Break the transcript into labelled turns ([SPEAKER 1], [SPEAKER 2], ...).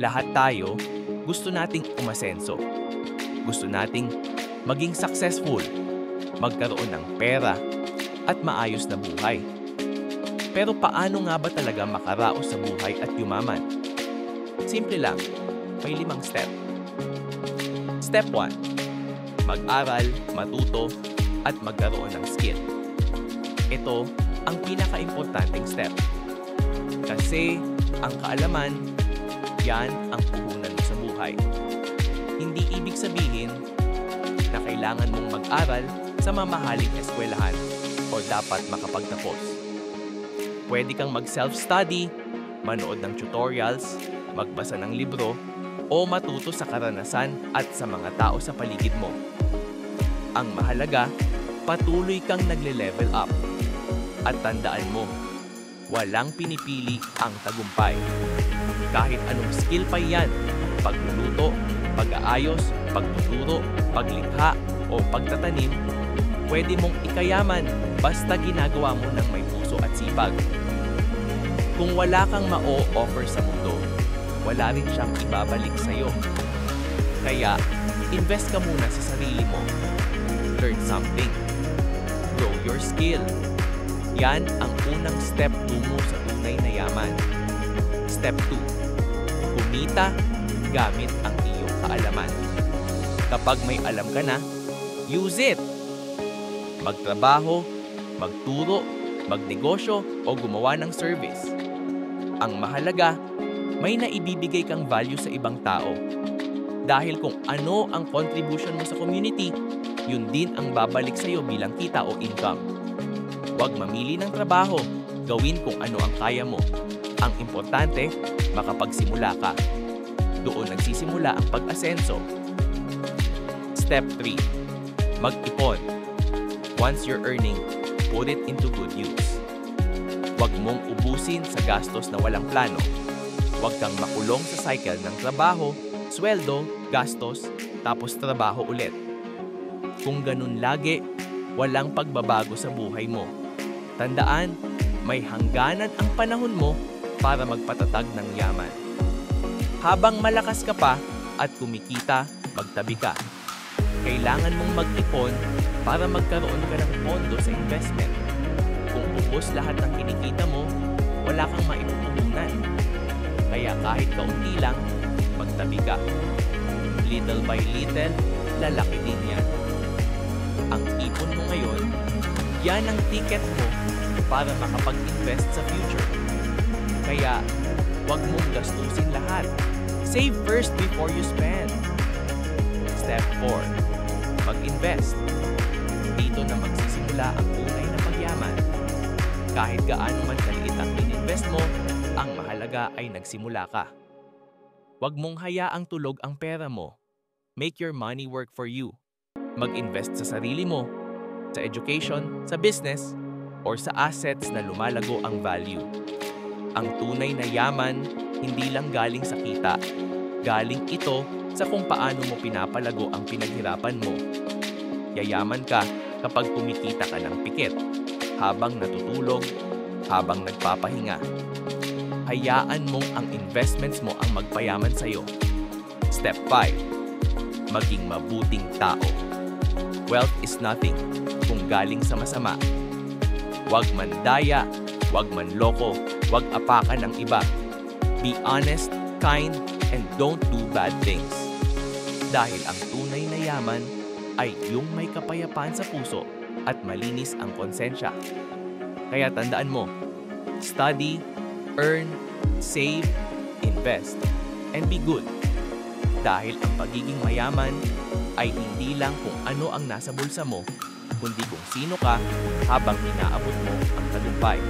[SPEAKER 1] Lahat tayo gusto nating umasenso. Gusto nating maging successful, magkaroon ng pera, at maayos na buhay. Pero paano nga ba talaga makaraos sa buhay at yumaman? Simple lang, may 5 step. Step 1. Mag-aral, matuto, at magkaroon ng skill. Ito ang pinaka-importanting step. Kasi ang kaalaman, yan ang puhunan mo sa buhay. Hindi ibig sabihin na kailangan mong mag-aral sa mamahaling eskwelahan o dapat makapagtapos. Pwede kang mag-self-study, manood ng tutorials, magbasa ng libro, o matuto sa karanasan at sa mga tao sa paligid mo. Ang mahalaga, patuloy kang nagle-level up. At tandaan mo, walang pinipili ang tagumpay. Kahit anong skill pa yan, pagluluto, pag-aayos, pagtuturo, paglikha, o pagtatanim, pwede mong ikayaman basta ginagawa mo ng may puso at sipag. Kung wala kang ma-o-offer sa mundo, wala rin siyang ibabalik sa'yo. Kaya, invest ka muna sa sarili mo. Learn something. Grow your skill. Yan ang unang step tungo sa tunay na yaman. Step 2. Kumita gamit ang iyong kaalaman. Kapag may alam ka na, use it! Magtrabaho, magturo, magnegosyo o gumawa ng service. Ang mahalaga, may naibibigay kang value sa ibang tao. Dahil kung ano ang contribution mo sa community, yun din ang babalik sa iyo bilang kita o income. Huwag mamili ng trabaho, gawin kung ano ang kaya mo. Ang importante, makapagsimula ka. Doon nagsisimula ang pag-asenso. Step 3. Mag-ipon. Once you're earning, put it into good use. Huwag mong ubusin sa gastos na walang plano. Huwag kang makulong sa cycle ng trabaho, sweldo, gastos, tapos trabaho ulit. Kung ganun lagi, walang pagbabago sa buhay mo. Tandaan, may hangganan ang panahon mo para magpatatag ng yaman. Habang malakas ka pa at kumikita, magtabi ka. Kailangan mong mag-ipon para magkaroon ka ng pondo sa investment. Kung ubos lahat ng kinikita mo, wala kang maipupuhunan. Kaya kahit kaunti lang, magtabi ka. Little by little, lalaki din yan. Ang ipon mo ngayon, yan ang ticket mo para makapag-invest sa future. Kaya, huwag mong gastusin lahat. Save first before you spend. Step 4. Mag-invest. Dito na magsisimula ang tunay na pagyaman. Kahit gaano man kaliit ang ininvest mo, ang mahalaga ay nagsimula ka. Huwag mong hayaang tulog ang pera mo. Make your money work for you. Mag-invest sa sarili mo, sa education, sa business, or sa assets na lumalago ang value. Ang tunay na yaman, hindi lang galing sa kita. Galing ito sa kung paano mo pinapalago ang pinaghirapan mo. Yayaman ka kapag kumikita ka ng pikit, habang natutulog, habang nagpapahinga. Hayaan mong ang investments mo ang magpayaman sa'yo. Step 5. Maging mabuting tao. Wealth is nothing kung galing sa masama. Huwag mandaya, huwag manloko, huwag apakan ng iba. Be honest, kind, and don't do bad things. Dahil ang tunay na yaman ay yung may kapayapaan sa puso at malinis ang konsensya. Kaya tandaan mo, study, earn, save, invest, and be good. Dahil ang pagiging mayaman ay hindi lang kung ano ang nasa bulsa mo, kundi kung sino ka habang inaabot mo ang tagumpay.